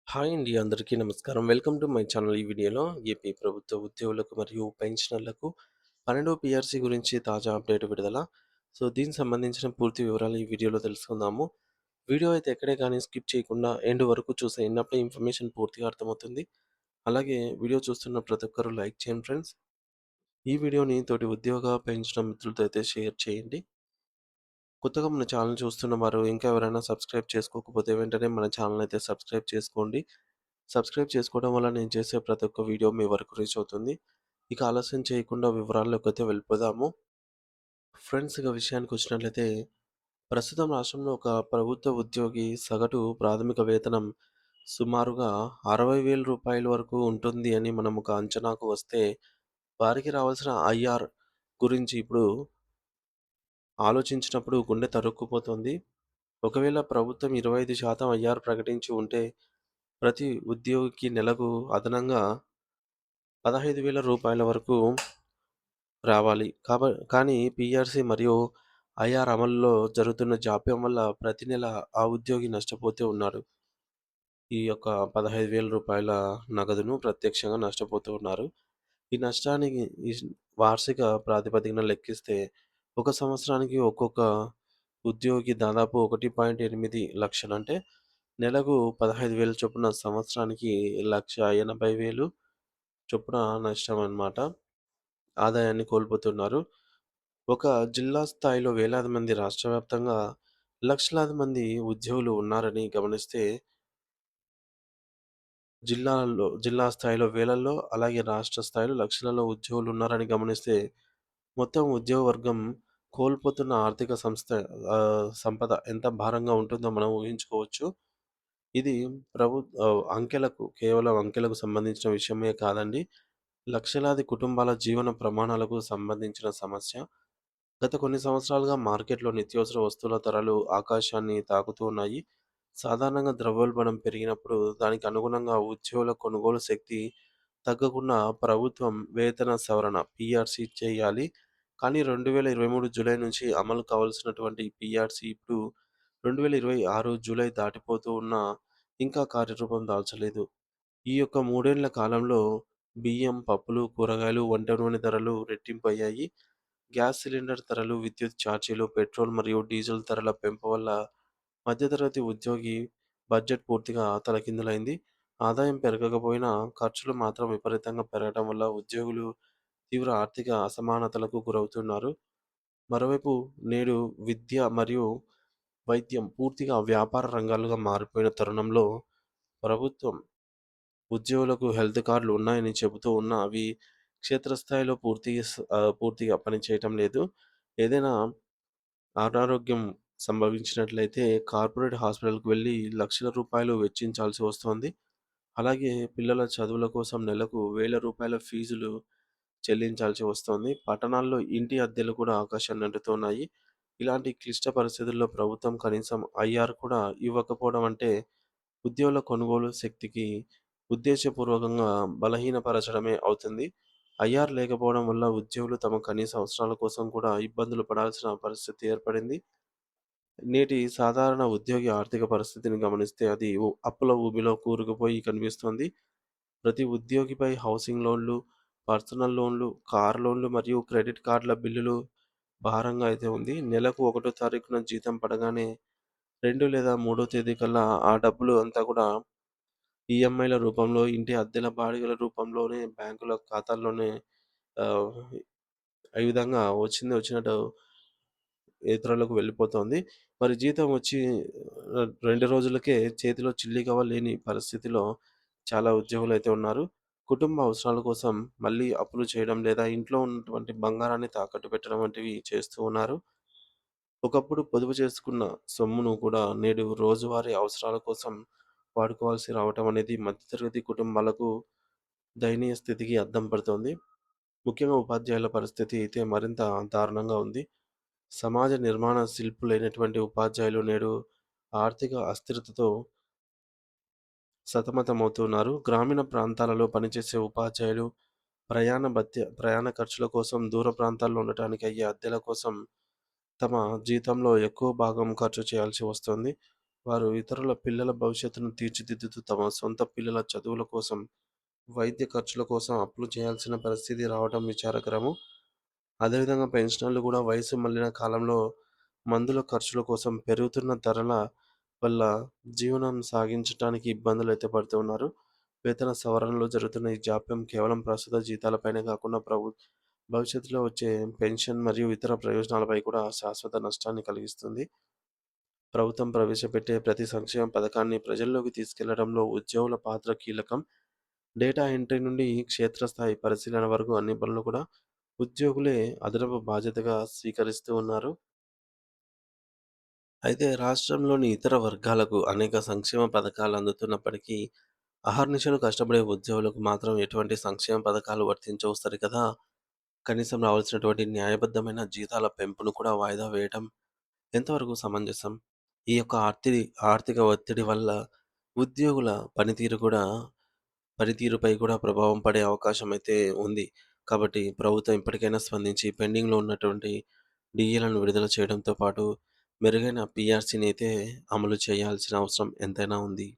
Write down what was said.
Hi అండి. అందరికీ నమస్కారం. Welcome to my channel. ఈ వీడియోలో ఏపీ ప్రభుత్వ ఉద్యోగులకు మరియు పెన్షనర్లకు 12 పీఆర్సీ గురించి తాజా అప్డేట్ విడుదల. దీనికి సంబంధించిన పూర్తి వివరాలు ఈ వీడియోలో తెలుసుకుందాము. వీడియో అయితే ఎక్కడే కానీ స్కిప్ చేయకుండా ఎండ్ వరకు చూస్తే ఎన్నప్పుడే ఇన్ఫర్మేషన్ పూర్తిగా అర్థమవుతుంది. అలాగే వీడియో చూస్తున్న ప్రతి ఒక్కరు లైక్ చేయండి ఫ్రెండ్స్. ఈ వీడియోని తోటి ఉద్యోగ, పెన్షనర్ మిత్రులతో అయితే షేర్ చేయండి. కొత్తగా మన ఛానల్ చూస్తున్న వారు ఇంకా ఎవరైనా సబ్స్క్రైబ్ చేసుకోకపోతే వెంటనే మన ఛానల్ అయితే సబ్స్క్రైబ్ చేసుకోండి. సబ్స్క్రైబ్ చేసుకోవడం వల్ల నేను చేసే ప్రతి ఒక్క వీడియో మీ వరకు రీచ్ అవుతుంది. ఇక ఆలస్యం చేయకుండా వివరాల్లోకైతే వెళ్ళిపోదాము. ఫ్రెండ్స్, ఇక విషయానికి వచ్చినట్లయితే ప్రస్తుతం రాష్ట్రంలో ఒక ప్రభుత్వ ఉద్యోగి సగటు ప్రాథమిక వేతనం సుమారుగా 60,000 వరకు ఉంటుంది అని మనం ఒక అంచనాకు వస్తే, వారికి రావాల్సిన ఐఆర్ గురించి ఇప్పుడు ఆలోచించినప్పుడు గుండె తరుక్కుపోతుంది. ఒకవేళ ప్రభుత్వం 25% ఐఆర్ ప్రకటించి ఉంటే ప్రతి ఉద్యోగికి నెలకు అదనంగా రూ. 15,000 వరకు రావాలి. కానీ పీఆర్సీ మరియు ఐఆర్ అమలులో జరుగుతున్న జాప్యం వల్ల ప్రతి నెల ఆ ఉద్యోగి నష్టపోతూ ఉన్నారు. ఈ యొక్క రూ. 15,000 నగదును ప్రత్యక్షంగా నష్టపోతూ ఉన్నారు. ఈ నష్టానికి వార్షిక ప్రాతిపదికన లెక్కిస్తే ఒక సంవత్సరానికి ఒక్కొక్క ఉద్యోగి దాదాపు 1.8 లక్షలు, అంటే నెలకు 15,000 చొప్పున, సంవత్సరానికి 1,80,000 చొప్పున నష్టం అన్నమాట. ఆదాయాన్ని కోల్పోతున్నారు. ఒక జిల్లా స్థాయిలో వేలాది మంది, రాష్ట్ర వ్యాప్తంగా లక్షలాది మంది ఉద్యోగులు ఉన్నారని గమనిస్తే, జిల్లా స్థాయిలో వేలల్లో, అలాగే రాష్ట్ర స్థాయిలో లక్షలలో ఉద్యోగులు ఉన్నారని గమనిస్తే, మొత్తం ఉద్యోగ వర్గం కోల్పోతున్న ఆర్థిక సంపద ఎంత భారంగా ఉంటుందో మనం ఊహించుకోవచ్చు. ఇది కేవలం అంకెలకు సంబంధించిన విషయమే కాదండి. లక్షలాది కుటుంబాల జీవన ప్రమాణాలకు సంబంధించిన సమస్య. గత కొన్ని సంవత్సరాలుగా మార్కెట్‌లో నిత్యావసర వస్తువుల ధరలు ఆకాశాన్ని తాకుతూ ఉన్నాయి. సాధారణంగా ద్రవ్యోల్బణం పెరిగినప్పుడు దానికి అనుగుణంగా ఉద్యోగుల కొనుగోలు శక్తి తగ్గకుండా ప్రభుత్వం వేతన సవరణ పీఆర్సీ చేయాలి. కానీ 2023 జూలై నుంచి అమలు కావాల్సినటువంటి పీఆర్సీ ఇప్పుడు 2026 జూలై దాటిపోతూ ఉన్నా ఇంకా కార్యరూపం దాల్చలేదు. ఈ యొక్క 3 ఏళ్ల కాలంలో బియ్యం, పప్పులు, కూరగాయలు, వంట నూనె ధరలు రెట్టింపయ్యాయి. గ్యాస్ సిలిండర్ ధరలు, విద్యుత్ ఛార్జీలు, పెట్రోల్ మరియు డీజిల్ ధరల పెంపు వల్ల మధ్యతరగతి ఉద్యోగి బడ్జెట్ పూర్తిగా తలకిందులైంది. ఆదాయం పెరగకపోయినా ఖర్చులు మాత్రం విపరీతంగా పెరగడం వల్ల ఉద్యోగులు తీవ్ర ఆర్థిక అసమానతలకు గురవుతున్నారు. మరోవైపు నేడు విద్య మరియు వైద్యం పూర్తిగా వ్యాపార రంగాలుగా మారిపోయిన తరుణంలో ప్రభుత్వం ఉద్యోగులకు హెల్త్ కార్డులు ఉన్నాయని చెబుతూ ఉన్నా అవి క్షేత్రస్థాయిలో పూర్తిగా పనిచేయటం లేదు. ఏదైనా అనారోగ్యం సంభవించినట్లయితే కార్పొరేట్ హాస్పిటల్‌కి వెళ్లి లక్షల రూపాయలు వెచ్చించాల్సి వస్తోంది. అలాగే పిల్లల చదువుల కోసం నెలకు వేల ఫీజులు చెల్లించాల్సి వస్తోంది. పట్టణాల్లో ఇంటి అద్దెలు కూడా ఆకాశాన్ని అంటుతున్నాయి. ఇలాంటి క్లిష్ట పరిస్థితుల్లో ప్రభుత్వం కనీసం ఐఆర్ కూడా ఇవ్వకపోవడం అంటే ఉద్యోగుల కొనుగోలు శక్తికి ఉద్దేశపూర్వకంగా బలహీనపరచడమే అవుతుంది. ఐఆర్ లేకపోవడం వల్ల ఉద్యోగులు తమ కనీస అవసరాల కోసం కూడా ఇబ్బందులు పడాల్సిన పరిస్థితి ఏర్పడింది. నేటి సాధారణ ఉద్యోగి ఆర్థిక పరిస్థితిని గమనిస్తే అది అప్పుల ఊబిలో కూరుకుపోయి కనిపిస్తోంది. ప్రతి ఉద్యోగిపై హౌసింగ్ లోన్లు, పర్సనల్ లోన్లు, కార్ లోన్లు మరియు క్రెడిట్ కార్డుల బిల్లులు భారంగా అయితే ఉంది. నెలకు 1 తారీఖున జీతం పడగానే 2 లేదా 3 తేదీ కల్లా ఆ డబ్బులు అంతా కూడా ఈఎంఐల రూపంలో, ఇంటి అద్దెల బాడిగల రూపంలోనే బ్యాంకుల ఖాతాల్లోనే ఆహ్, ఈ విధంగా వచ్చినట్టు ఇతరులకు వెళ్ళిపోతోంది. మరి జీతం వచ్చి 2 రోజులకే చేతిలో చిల్లిగవ్వ లేని పరిస్థితిలో చాలా ఉద్యోగులైతే ఉన్నారు. కుటుంబ అవసరాల కోసం మళ్ళీ అప్పులు చేయడం లేదా ఇంట్లో ఉన్నటువంటి బంగారాన్ని తాకట్టు పెట్టడం వంటివి చేస్తూ ఉన్నారు. ఒకప్పుడు పొదుపు చేసుకున్న సొమ్మును కూడా నేడు రోజువారీ అవసరాల కోసం వాడుకోవాల్సి రావటం అనేది మధ్యతరగతి కుటుంబాలకు దయనీయ స్థితికి అద్దం పడుతోంది. ముఖ్యంగా ఉపాధ్యాయుల పరిస్థితి అయితే మరింత దారుణంగా ఉంది. సమాజ నిర్మాణ శిల్పులైనటువంటి ఉపాధ్యాయులు నేడు ఆర్థిక అస్థిరతతో సతమతమవుతున్నారు. గ్రామీణ ప్రాంతాలలో పనిచేసే ఉపాధ్యాయులు ప్రయాణ ఖర్చుల కోసం, దూర ప్రాంతాల్లో ఉండటానికి అయ్యే అద్దెల కోసం తమ జీతంలో ఎక్కువ భాగం ఖర్చు చేయాల్సి వస్తుంది. వారు ఇతరుల పిల్లల భవిష్యత్తును తీర్చిదిద్దుతూ తమ సొంత పిల్లల చదువుల కోసం, వైద్య ఖర్చుల కోసం అప్పులు చేయాల్సిన పరిస్థితి రావడం విచారకరము. అదేవిధంగా పెన్షనర్లు కూడా వయసు మళ్ళిన కాలంలో మందుల ఖర్చుల కోసం పెరుగుతున్న ధరల వల్ల జీవనం సాగించటానికి ఇబ్బందులైతే పడుతూ ఉన్నారు. వేతన సవరణలో జరుగుతున్న ఈ జాప్యం కేవలం ప్రస్తుత జీతాలపైనే కాకుండా భవిష్యత్తులో వచ్చే పెన్షన్ మరియు ఇతర ప్రయోజనాలపై కూడా శాశ్వత నష్టాన్ని కలిగిస్తుంది. ప్రభుత్వం ప్రవేశపెట్టే ప్రతి సంక్షేమ పథకాన్ని ప్రజల్లోకి తీసుకెళ్లడంలో ఉద్యోగుల పాత్ర కీలకం. డేటా ఎంట్రీ నుండి క్షేత్రస్థాయి పరిశీలన వరకు అన్ని పనులు కూడా ఉద్యోగులే అదనపు బాధ్యతగా స్వీకరిస్తూ ఉన్నారు. అయితే రాష్ట్రంలోని ఇతర వర్గాలకు అనేక సంక్షేమ పథకాలు అందుతున్నప్పటికీ, అహర్నిశలు కష్టపడే ఉద్యోగులకు మాత్రం ఎటువంటి సంక్షేమ పథకాలు వర్తించవు సరికదా! కనీసం రావాల్సినటువంటి న్యాయబద్ధమైన జీతాల పెంపును కూడా వాయిదా వేయటం ఎంతవరకు సమంజసం? ఈ యొక్క ఆర్థిక ఒత్తిడి వల్ల ఉద్యోగుల పనితీరుపై కూడా ప్రభావం పడే అవకాశం అయితే ఉంది. కాబట్టి ప్రభుత్వం ఇప్పటికైనా స్పందించి పెండింగ్‌లో ఉన్నటువంటి డీఏలను విడుదల చేయడంతో పాటు మెరుగైన పీఆర్సీని అయితే అమలు చేయాల్సిన అవసరం ఎంతైనా ఉంది.